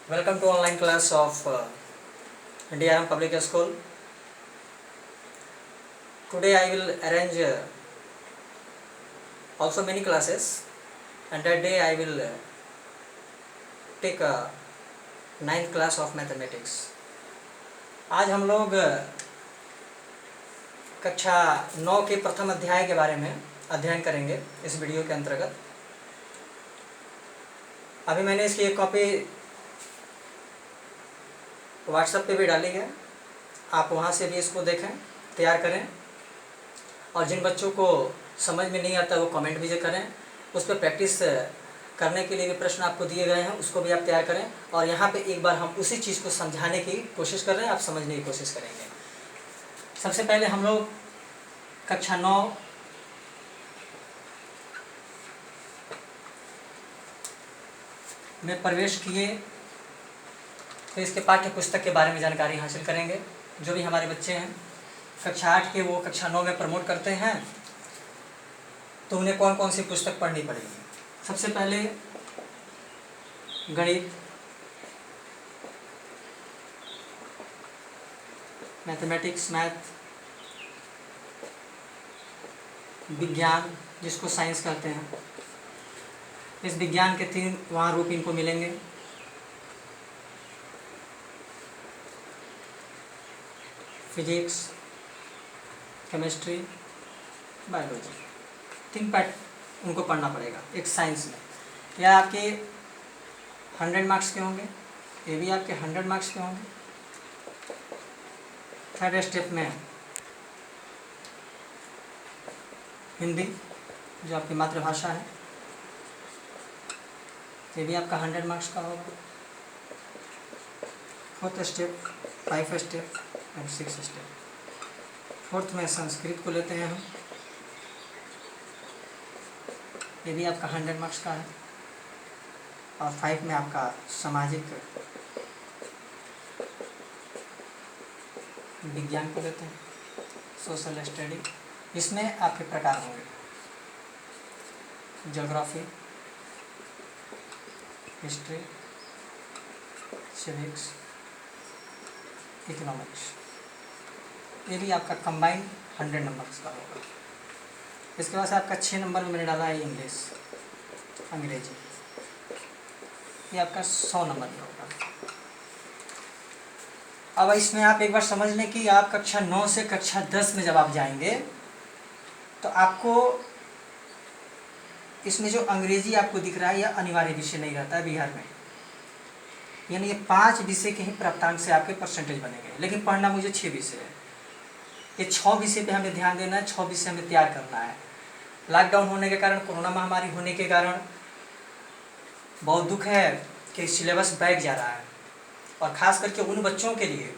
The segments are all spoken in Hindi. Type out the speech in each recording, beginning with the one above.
Welcome to online class of DRM Public School. Today I will arrange also many classes, and that day I will take a 9th class of mathematics. आज हम लोग कक्षा 9 के प्रथम अध्याय के बारे में अध्ययन करेंगे इस वीडियो के अंतर्गत। अभी मैंने इसकी एक कॉपी व्हाट्सएप पे भी डाली है, आप वहाँ से भी इसको देखें, तैयार करें। और जिन बच्चों को समझ में नहीं आता वो कमेंट भी करें, उस पर प्रैक्टिस करने के लिए भी प्रश्न आपको दिए गए हैं, उसको भी आप तैयार करें। और यहाँ पे एक बार हम उसी चीज़ को समझाने की कोशिश कर रहे हैं, आप समझने की कोशिश करेंगे। सबसे पहले हम लोग कक्षा 9 में प्रवेश किए तो इसके पाठ्य पुस्तक के बारे में जानकारी हासिल करेंगे। जो भी हमारे बच्चे हैं कक्षा 8 के, वो कक्षा 9 में प्रमोट करते हैं, तो उन्हें कौन कौन सी पुस्तक पढ़नी पड़ेगी। सबसे पहले गणित, मैथमेटिक्स, मैथ, विज्ञान जिसको साइंस कहते हैं, इस विज्ञान के 3 वहाँ रूप इनको मिलेंगे। फिजिक्स, केमिस्ट्री, बायोलॉजी, 3 पार्ट उनको पढ़ना पड़ेगा एक साइंस में। यह आपके 100 मार्क्स के होंगे, ये भी आपके 100 मार्क्स के होंगे। थर्ड स्टेप में हिंदी, जो आपकी मातृभाषा है, ये भी आपका 100 मार्क्स का होगा। फोर्थ स्टेप, 5 स्टेप और 6 स्टेप। फोर्थ में संस्कृत को लेते हैं हम, ये भी आपका 100 मार्क्स का है। और 5 में आपका सामाजिक विज्ञान को लेते हैं, सोशल स्टडी। इसमें आपके प्रकार होंगे ज्योग्राफी, हिस्ट्री, सिविक्स, इकोनॉमिक्स। ये भी आपका कंबाइंड 100 नंबर्स का होगा। इसके बाद से आपका 6 नंबर में मैंने डाला है इंग्लिश, अंग्रेजी, ये आपका 100 नंबर का होगा। अब इसमें आप एक बार समझ लें कि आप कक्षा 9 से कक्षा 10 में जब आप जाएंगे तो आपको इसमें जो अंग्रेजी आपको दिख रहा है यह अनिवार्य विषय नहीं रहता है बिहार में। यानी ये 5 विषय के ही प्राप्तांक से आपके परसेंटेज बनेंगे, लेकिन पढ़ना मुझे 6 विषय है। ये 6 विषय पे हमें ध्यान देना है, 6 विषय हमें तैयार करना है। लॉकडाउन होने के कारण, कोरोना महामारी होने के कारण बहुत दुख है कि सिलेबस बैठ जा रहा है। और ख़ास करके उन बच्चों के लिए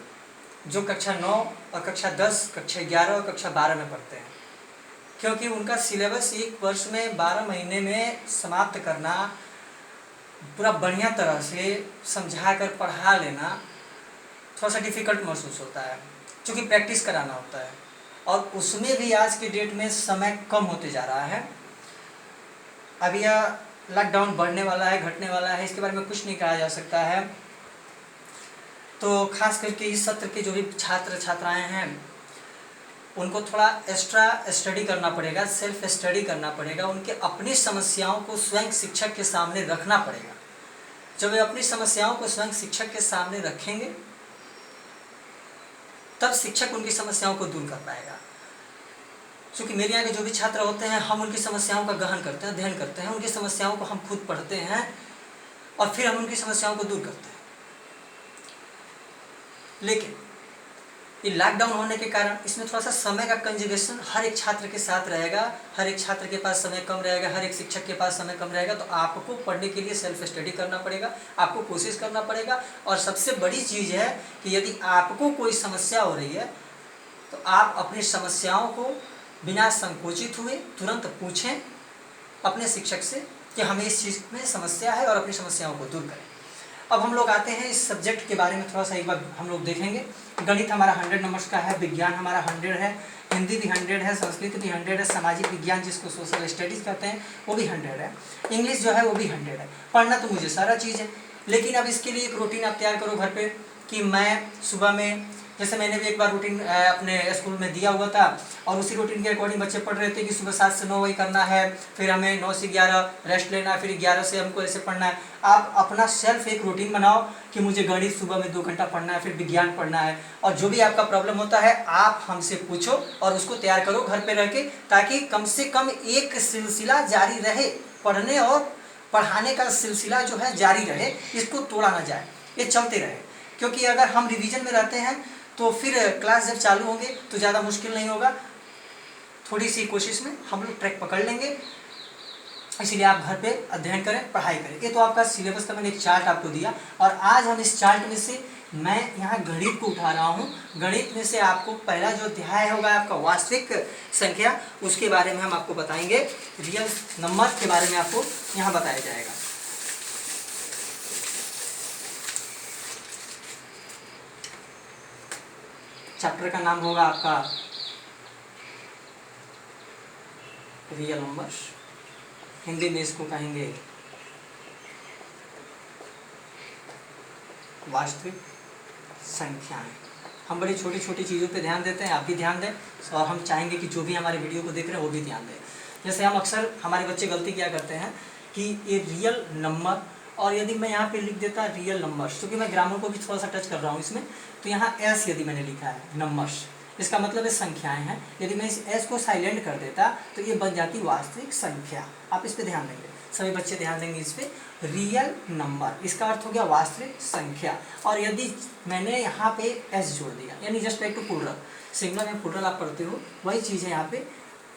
जो कक्षा 9 और कक्षा 10, कक्षा 11 और कक्षा 12 में पढ़ते हैं, क्योंकि उनका सिलेबस एक वर्ष में 12 महीने में समाप्त करना, पूरा बढ़िया तरह से समझा कर पढ़ा लेना थोड़ा सा डिफ़िकल्ट महसूस होता है, क्योंकि प्रैक्टिस कराना होता है। और उसमें भी आज के डेट में समय कम होते जा रहा है। अब यह लॉकडाउन बढ़ने वाला है, घटने वाला है, इसके बारे में कुछ नहीं कहा जा सकता है। तो खास करके इस सत्र के जो भी छात्र छात्राएं हैं उनको थोड़ा एक्स्ट्रा स्टडी करना पड़ेगा, सेल्फ स्टडी करना पड़ेगा। उनके अपनी समस्याओं को स्वयं शिक्षक के सामने रखना पड़ेगा। जब वे अपनी समस्याओं को स्वयं शिक्षक के सामने रखेंगे तब शिक्षक उनकी समस्याओं को दूर कर पाएगा। क्योंकि मेरे यहाँ के जो भी छात्र होते हैं, हम उनकी समस्याओं का गहन करते हैं, अध्ययन करते हैं, उनकी समस्याओं को हम खुद पढ़ते हैं और फिर हम उनकी समस्याओं को दूर करते हैं। लेकिन ये लॉकडाउन होने के कारण इसमें थोड़ा सा समय का कंजुगेशन हर एक छात्र के साथ रहेगा। हर एक छात्र के पास समय कम रहेगा, हर एक शिक्षक के पास समय कम रहेगा। तो आपको पढ़ने के लिए सेल्फ स्टडी करना पड़ेगा, आपको कोशिश करना पड़ेगा। और सबसे बड़ी चीज़ है कि यदि आपको कोई समस्या हो रही है तो आप अपनी समस्याओं को बिना संकोचित हुए तुरंत पूछें अपने शिक्षक से कि हमें इस चीज़ में समस्या है, और अपनी समस्याओं को दूर करें। अब हम लोग आते हैं इस सब्जेक्ट के बारे में थोड़ा सा एक बार हम लोग देखेंगे। गणित हमारा 100 नंबर्स का है, विज्ञान हमारा 100 है, हिंदी भी 100 है, संस्कृत भी 100 है, सामाजिक विज्ञान जिसको सोशल स्टडीज़ कहते हैं वो भी 100 है, इंग्लिश जो है वो भी 100 है। पढ़ना तो मुझे सारा चीज़ है, लेकिन अब इसके लिए एक रूटीन आप तैयार करो घर पे कि मैं सुबह में, जैसे मैंने भी एक बार रूटीन अपने स्कूल में दिया हुआ था और उसी रूटीन के अकॉर्डिंग बच्चे पढ़ रहे थे कि सुबह 7 से 9 वही करना है, फिर हमें 9 से 11 रेस्ट लेना है, फिर 11 से हमको ऐसे पढ़ना है। आप अपना सेल्फ एक रूटीन बनाओ कि मुझे गणित सुबह में 2 घंटा पढ़ना है, फिर विज्ञान पढ़ना है, और जो भी आपका प्रॉब्लम होता है आप हमसे पूछो और उसको तैयार करो घर पर रह के, ताकि कम से कम एक सिलसिला जारी रहे, पढ़ने और पढ़ाने का सिलसिला जो है जारी रहे, इसको तोड़ा ना जाए, ये चलते रहे। क्योंकि अगर हम रिवीजन में रहते हैं तो फिर क्लास जब चालू होंगे तो ज़्यादा मुश्किल नहीं होगा, थोड़ी सी कोशिश में हम लोग ट्रैक पकड़ लेंगे। इसलिए आप घर पे अध्ययन करें, पढ़ाई करें। ये तो आपका सिलेबस का मैंने एक चार्ट आपको दिया, और आज हम इस चार्ट में से मैं यहाँ गणित को उठा रहा हूँ। गणित में से आपको पहला जो अध्याय होगा आपका वास्तविक संख्या, उसके बारे में हम आपको बताएंगे, रियल नंबर के बारे में आपको यहाँ बताया जाएगा। चैप्टर का नाम होगा आपका रियल नंबर, हिंदी में इसको कहेंगे वास्तविक संख्याएं। हम बड़ी छोटी छोटी चीज़ों पे ध्यान देते हैं, आप भी ध्यान दें, और हम चाहेंगे कि जो भी हमारे वीडियो को देख रहे हैं वो भी ध्यान दें। जैसे हम अक्सर हमारे बच्चे गलती क्या करते हैं कि ये रियल नंबर, और यदि मैं यहाँ पे लिख देता रियल नंबर्स, क्योंकि मैं ग्रामर को भी थोड़ा सा टच कर रहा हूँ इसमें, तो यहाँ एस यदि मैंने लिखा है नंबर्स, इसका मतलब ये संख्याएं हैं। यदि मैं इस एस को साइलेंट कर देता तो ये बन जाती वास्तविक संख्या। आप इस पर ध्यान देंगे, सभी बच्चे ध्यान देंगे इस पर। रियल नंबर इसका अर्थ हो गया वास्तविक संख्या, और यदि मैंने यहाँ पे एस जोड़ दिया, यानी just like to plural, singular में प्लूरल आप पढ़ते हो, वही चीज़ है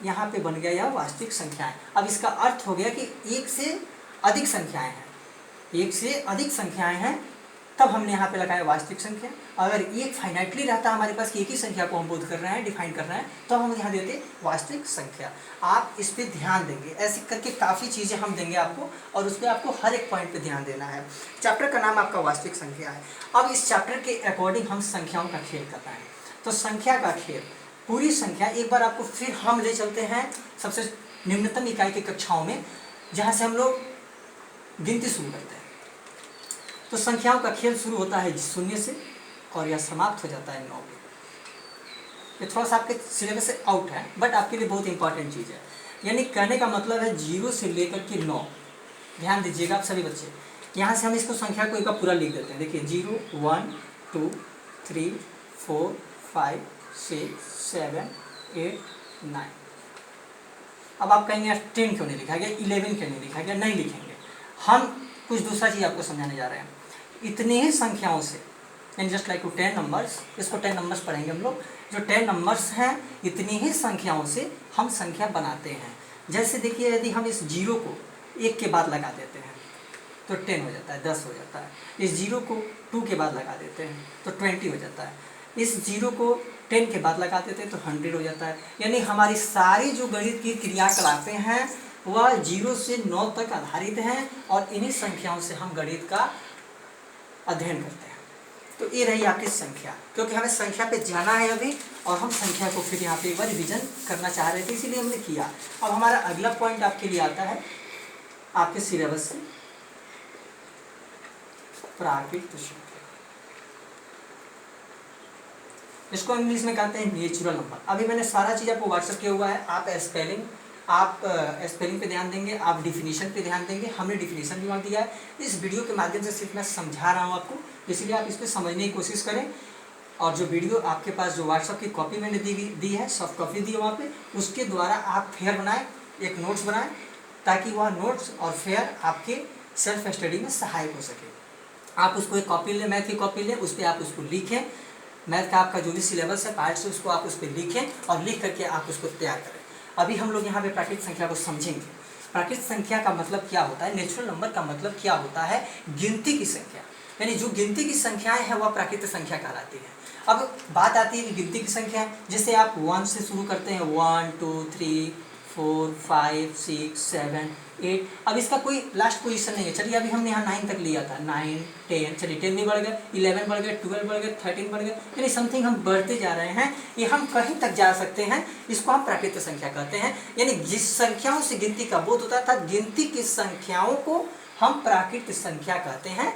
यहाँ पे बन गया यह वास्तविक संख्याएं। अब इसका अर्थ हो गया कि एक से अधिक संख्याएं हैं, एक से अधिक संख्याएं हैं, तब हमने यहाँ पे लगाया वास्तविक संख्या। अगर एक फाइनाइटली रहता हमारे पास कि एक ही संख्या को हम बोध कर रहे हैं, डिफाइन कर रहे हैं, तो हम यहाँ देते वास्तविक संख्या। आप इस पे ध्यान देंगे, ऐसे करके काफ़ी चीज़ें हम देंगे आपको, और उस पर आपको हर एक पॉइंट पे ध्यान देना है। चैप्टर का नाम आपका वास्तविक संख्या है। अब इस चैप्टर के अकॉर्डिंग हम संख्याओं का खेल करना है। तो संख्या का खेल, पूरी संख्या एक बार आपको फिर हम ले चलते हैं सबसे निम्नतम इकाई की कक्षाओं में, जहाँ से हम लोग गिनती शुरू करते हैं। तो संख्याओं का खेल शुरू होता है 0 से, और यह समाप्त हो जाता है 9 पे। ये थोड़ा सा आपके सिलेबस से आउट है, बट आपके लिए बहुत इंपॉर्टेंट चीज़ है। यानी कहने का मतलब है 0 से लेकर के 9। ध्यान दीजिएगा आप सभी बच्चे, यहाँ से हम इसको संख्या को एक बार पूरा लिख देते हैं। देखिए 0 1 2 3 4 5 6 7 8 9। अब आप कहेंगे 10 क्यों नहीं लिखा गया, 11 क्यों नहीं लिखा गया? नहीं लिखेंगे, हम कुछ दूसरा चीज़ आपको समझाने जा रहे हैं। इतनी ही संख्याओं से, and just like to 10 numbers, इसको 10 नंबर्स पढ़ेंगे हम लोग। जो 10 नंबर्स हैं, इतनी ही संख्याओं से हम संख्या बनाते हैं। जैसे देखिए, यदि हम इस 0 को 1 के बाद लगा देते हैं तो 10 हो जाता है, 10 हो जाता है। इस 0 को 2 के बाद लगा देते हैं तो 20 हो जाता है। इस 0 को 10 के बाद लगा देते हैं तो 100 हो जाता है। यानी हमारी सारी जो गणित की क्रियाकलापें हैं वह 0 से 9 तक आधारित हैं, और इन्हीं संख्याओं से हम गणित का अध्ययन करते हैं। तो ये रही आपकी संख्या, क्योंकि हमें संख्या पे जाना है अभी, और हम संख्या को फिर यहाँ पे एक बार रिविजन करना चाह रहे थे, इसीलिए हमने किया। अब हमारा अगला पॉइंट आपके लिए आता है आपके सिलेबस से, प्राकृत संख्या। इसको इंग्लिश में कहते हैं नेचुरल नंबर। अभी मैंने सारा चीज़ आपको व्हाट्सएप किया हुआ है, आप स्पेलिंग पे ध्यान देंगे, आप डिफिनीशन पे ध्यान देंगे। हमने डिफिनीशन भी वहाँ दिया है। इस वीडियो के माध्यम से सिर्फ मैं समझा रहा हूँ आपको, इसलिए आप इस पर समझने की कोशिश करें। और जो वीडियो आपके पास जो व्हाट्सएप की कॉपी मैंने दी है, सॉफ्ट कॉपी दी है वहाँ पे, उसके द्वारा आप फेयर बनाएं, एक नोट्स बनाएं, ताकि वह नोट्स और फेयर आपके सेल्फ स्टडी में सहायक हो सके। आप उसको एक कॉपी लें, मैथ की कॉपी लें, उस पर आप उसको लिखें। मैथ का आपका जो भी सिलेबस है पार्ट से, उसको आप उस पर लिखें और लिख करके आप उसको तैयार करें। अभी हम लोग यहाँ पे प्राकृतिक संख्या को समझेंगे। प्राकृतिक संख्या का मतलब क्या होता है, नेचुरल नंबर का मतलब क्या होता है, गिनती की संख्या। यानी जो गिनती की संख्याएं हैं वह प्राकृतिक संख्या कहलाती है। अब बात आती है कि गिनती की संख्या, जैसे आप 1 से शुरू करते हैं, 1 2 3 4 5 6 7 8। अब इसका कोई लास्ट पोजीशन नहीं है। चलिए अभी हमने यहाँ 9 तक लिया था, 9 10, चलिए 10 भी बढ़ गया, 11 बढ़ गया, 12 बढ़ गया, 13 बढ़ गया, यानी समथिंग हम बढ़ते जा रहे हैं। ये हम कहीं तक जा सकते हैं, इसको हम प्राकृतिक संख्या कहते हैं। यानी जिस संख्याओं से गिनती का बोध होता था, गिनती की संख्याओं को हम प्राकृतिक संख्या कहते हैं।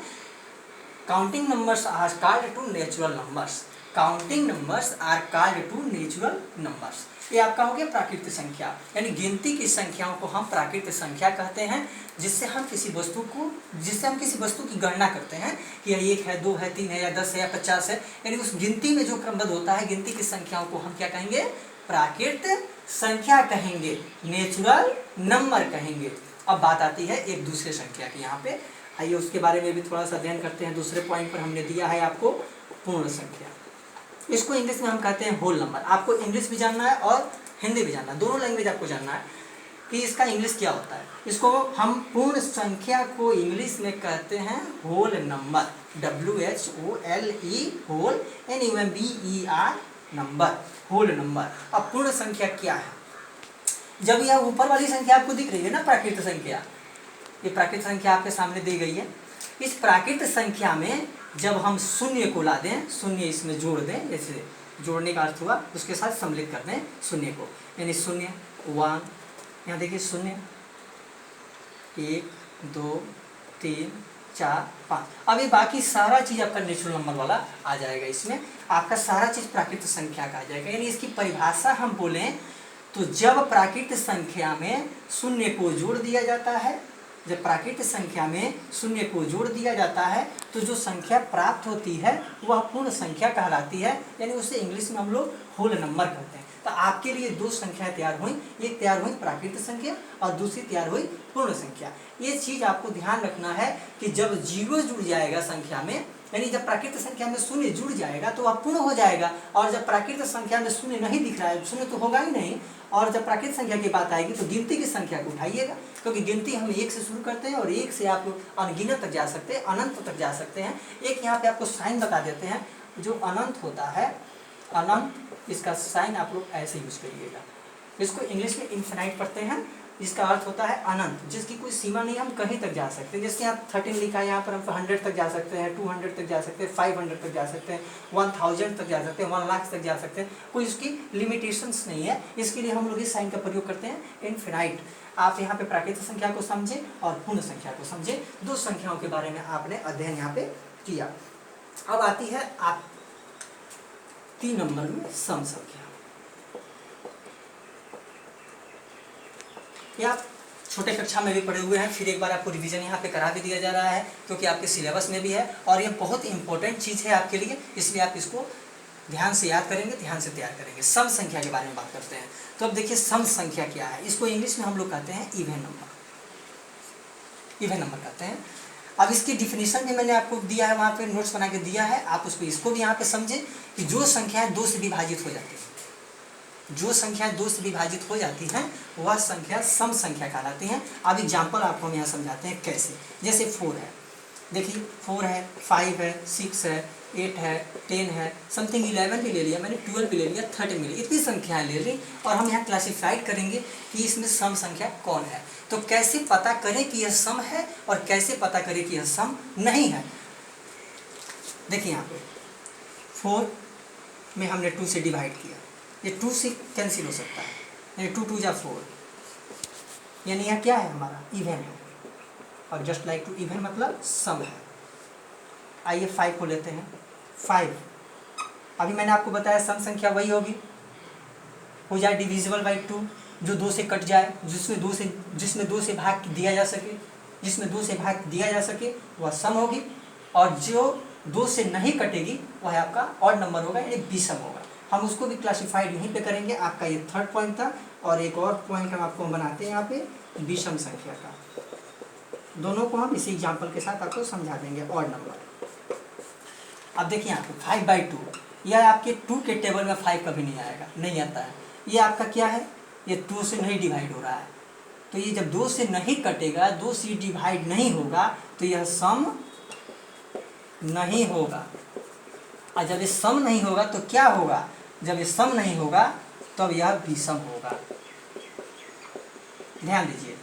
Counting numbers are called to natural numbers. Counting numbers are called to natural numbers. ये आपका हो गया प्राकृतिक संख्या, यानी गिनती की संख्याओं को हम प्राकृतिक संख्या कहते हैं, जिससे हम किसी वस्तु की गणना करते हैं कि यह 1 है, 2 है, 3 है, या 10 है, या 50 है। यानी उस गिनती में जो क्रमबद्ध होता है, गिनती की संख्याओं को हम क्या कहेंगे? प्राकृतिक संख्या कहेंगे, नेचुरल नंबर कहेंगे। अब बात आती है एक दूसरे संख्या की। यहाँ पे आइए उसके बारे में भी थोड़ा सा अध्ययन करते हैं। दूसरे पॉइंट पर हमने दिया है आपको पूर्ण संख्या। इसको इंग्लिश में हम कहते हैं होल नंबर। आपको इंग्लिश भी जानना है और हिंदी भी जानना है, दोनों लैंग्वेज आपको जानना है कि इसका इंग्लिश क्या होता है। इसको हम पूर्ण संख्या को इंग्लिश में कहते हैं whole number, WHOLE, whole NUMBER, number, whole number. अब पूर्ण संख्या क्या है? जब यह ऊपर वाली संख्या आपको दिख रही है ना, प्राकृतिक संख्या, ये प्राकृतिक संख्या आपके सामने दी गई है। इस प्राकृतिक संख्या में जब हम शून्य को ला दें, शून्य इसमें जोड़ दें, जैसे जोड़ने का अर्थ हुआ उसके साथ सम्मिलित कर दें शून्य को, यानी 0 1, यहाँ देखिए 0 1 2 3 4 5। अब ये बाकी सारा चीज़ आपका नेचुरल नंबर वाला आ जाएगा। इसमें आपका सारा चीज़ प्राकृतिक संख्या का आ जाएगा। यानी इसकी परिभाषा हम बोलें तो जब प्राकृतिक संख्या में शून्य को जोड़ दिया जाता है, जब प्राकृतिक संख्या में शून्य को जोड़ दिया जाता है तो जो संख्या प्राप्त होती है वह पूर्ण संख्या कहलाती है। यानी उसे इंग्लिश में हम लोग होल नंबर कहते हैं। तो आपके लिए दो संख्या तैयार हुई, एक तैयार हुई प्राकृतिक संख्या और दूसरी तैयार हुई पूर्ण संख्या। ये चीज़ आपको ध्यान रखना है कि जब जीरो जुड़ जाएगा संख्या में, यानी जब प्राकृतिक संख्या में शून्य जुड़ जाएगा तो वह पूर्ण हो जाएगा, और जब प्राकृतिक संख्या में शून्य नहीं दिख रहा है, शून्य तो होगा ही नहीं, और जब प्राकृतिक संख्या की बात आएगी तो गिनती की संख्या को उठाइएगा, क्योंकि गिनती हम 1 से शुरू करते हैं और 1 से आप अनगिनत तक जा सकते हैं, अनंत तक जा सकते हैं। एक यहाँ पे आपको साइन बता देते हैं, जो अनंत होता है, अनंत, इसका साइन आप लोग ऐसे यूज करिएगा। इसको इंग्लिश में इन्फिनाइट पढ़ते हैं, जिसका अर्थ होता है अनंत, जिसकी कोई सीमा नहीं, हम कहीं तक जा सकते हैं। जैसे यहाँ 13 लिखा है, यहाँ पर हम 100 तक जा सकते हैं, 200 तक जा सकते हैं, 500 तक जा सकते हैं, 1000 तक जा सकते हैं, 1 लाख तक जा सकते हैं, कोई उसकी लिमिटेशंस नहीं है। इसके लिए हम लोग इस साइन का प्रयोग करते हैं, इन्फिनाइट। आप यहाँ पे प्राकृतिक संख्या को समझें और पूर्ण संख्या को समझें, दो संख्याओं के बारे में आपने अध्ययन यहाँ पे किया। अब आती है आप 3 नंबर में सम संख्या। ये आप छोटे कक्षा में भी पढ़े हुए हैं, फिर एक बार आपको रिवीजन यहाँ पे करा भी दिया जा रहा है, क्योंकि आपके सिलेबस में भी है और ये बहुत इंपॉर्टेंट चीज़ है आपके लिए, इसलिए आप इसको ध्यान से याद करेंगे, ध्यान से तैयार करेंगे। सम संख्या के बारे में बात करते हैं। तो अब देखिए सम संख्या क्या है। इसको इंग्लिश में हम लोग कहते हैं इवन नंबर, इवन नंबर कहते हैं। अब इसकी डिफिनीशन भी मैंने आपको दिया है, वहाँ पे नोट्स बना के दिया है, आप उसको इसको भी यहाँ पे समझें कि जो संख्याएं 2 से विभाजित हो जाती हैं, जो संख्याएं 2 से विभाजित हो जाती हैं वह संख्या सम संख्या कहलाती हैं। अब एग्जाम्पल आपको हम यहाँ समझाते हैं कैसे। जैसे 4 है, देखिए 4 है, 5 है, 6 है, 8 है, 10 है, समथिंग 11 भी ले लिया मैंने, 12 भी ले लिया, 13 भी ले लिया, इतनी संख्याएं ले ली और हम यहाँ क्लासिफाइड करेंगे कि इसमें सम संख्या कौन है। तो कैसे पता करें कि यह सम है और कैसे पता करें कि यह सम नहीं है। देखिए यहाँ पे 4 में हमने 2 से डिवाइड किया, ये 2 से कैंसिल हो सकता है, यानी 2 2 जा 4, यानी यह क्या है हमारा इवन है, और जस्ट लाइक टू इवन मतलब सम है। आइए 5 को लेते हैं। 5 अभी मैंने आपको बताया सम संख्या वही होगी, हो जाए डिविजिबल बाई 2, जो 2 से कट जाए, जिसमें 2 से भाग दिया जा सके, जिसमें 2 से भाग दिया जा सके वह सम होगी, और जो 2 से नहीं कटेगी वह आपका ऑड नंबर होगा, यानी विषम होगा। हम उसको भी क्लासिफाइड यहीं पे करेंगे। आपका ये 3rd पॉइंट था, और एक और पॉइंट हम आपको बनाते हैं यहाँ पे विषम संख्या का। दोनों को हम इसी एग्जाम्पल के साथ आपको समझा देंगे, ऑड नंबर। अब देखिए यहाँ पे 5/2, यह आपके 2 के टेबल में 5 कभी नहीं आएगा, नहीं आता है। ये आपका क्या है, ये 2 से नहीं डिवाइड हो रहा है, तो ये जब 2 से नहीं कटेगा, 2 से डिवाइड नहीं होगा, तो यह सम नहीं होगा। और जब ये सम नहीं होगा तो क्या होगा, जब ये सम नहीं होगा तब यह विषम होगा। ध्यान दीजिए।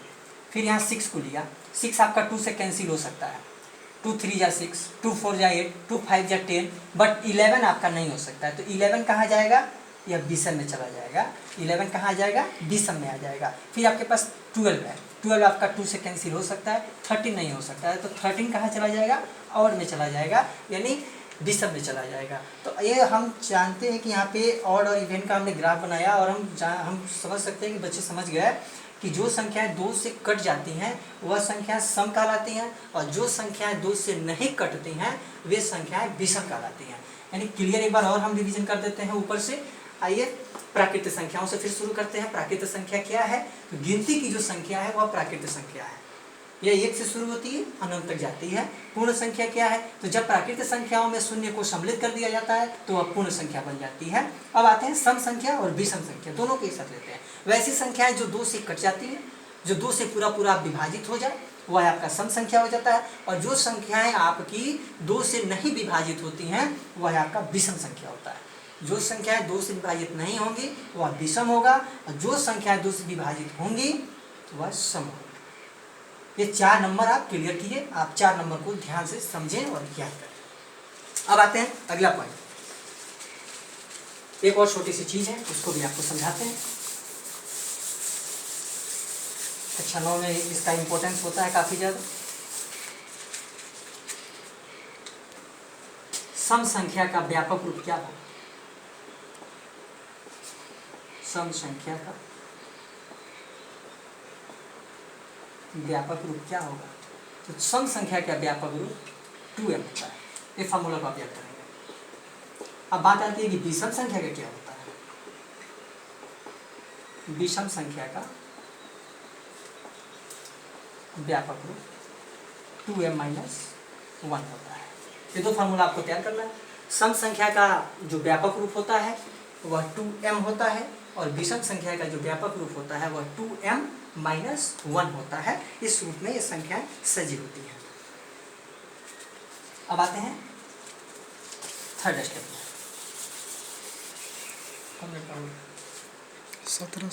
फिर यहाँ 6 को लिया, 6 आपका 2 से कैंसिल हो सकता है, 2 3 जा 6, 2 4 जा 8, 2 5 जा 10, बट 11 आपका नहीं हो सकता है। तो 11 कहाँ जाएगा, यह विषम में चला जाएगा। 11 कहाँ आ जाएगा, विषम में आ जाएगा। फिर आपके पास 12 है, 12 आपका 2 से कैंसिल हो सकता है, 13 नहीं हो सकता है। तो 13 कहाँ चला जाएगा, ऑड में चला जाएगा, यानी विषम में चला जाएगा। तो ये हम जानते हैं कि यहाँ पे ऑड और इवेन का हमने ग्राफ बनाया, और हम समझ सकते हैं कि बच्चे समझ गए कि जो संख्याएं 2 से कट जाती हैं वह संख्याएं सम कहलाती हैं, और जो संख्याएं 2 से नहीं कटती हैं वे संख्याएं विषम कहलाती हैं। यानी क्लियर, एक बार और हम रिवीजन कर देते हैं ऊपर से। आइए प्राकृत संख्याओं से फिर शुरू करते हैं। प्राकृत संख्या क्या है, तो गिनती की जो संख्या है वह प्राकृत संख्या है। यह 1 से शुरू होती है, अनंत तक जाती है। पूर्ण संख्या क्या है, तो जब प्राकृत संख्याओं में शून्य को सम्मिलित कर दिया जाता है तो वह पूर्ण संख्या बन जाती है। अब आते हैं सम संख्या और विषम संख्या, दोनों को एक साथ लेते हैं। वैसी संख्याएं जो 2 से कट जाती हैं, जो 2 से पूरा विभाजित हो जाए, वह आपका सम संख्या हो जाता है। और जो संख्याएं आपकी 2 से नहीं विभाजित होती हैं वह आपका विषम संख्या होता है। जो संख्याएं 2 से विभाजित नहीं होंगी वह विषम होगा, और जो संख्याएं 2 से विभाजित होंगी वह सम होगा। ये 4 नंबर आप क्लियर कीजिए, आप 4 नंबर को ध्यान से समझें और याद करें। अब आते हैं अगला पॉइंट। एक और छोटी सी चीज है, उसको भी आपको समझाते हैं। कक्षा 9 में इसका इंपॉर्टेंस होता है काफी ज्यादा। सम संख्या का व्यापक रूप क्या होगा, सम संख्या का व्यापक रूप क्या होगा, तो सम संख्या का व्यापक रूप 2m होता है। ये फॉर्मूला को आप याद करेंगे। अब बात आती है कि विषम संख्या का क्या होता है। विषम संख्या का व्यापक रूप 2m - 1 होता है। ये दो फार्मूला आपको तैयार करना है। सम संख्या का जो व्यापक रूप होता है वह 2m होता है, और विषम संख्या का जो व्यापक रूप होता है वह 2m - 1 होता है। इस रूप में ये संख्याएं सजी होती हैं। अब आते हैं थर्ड स्टेप में। 17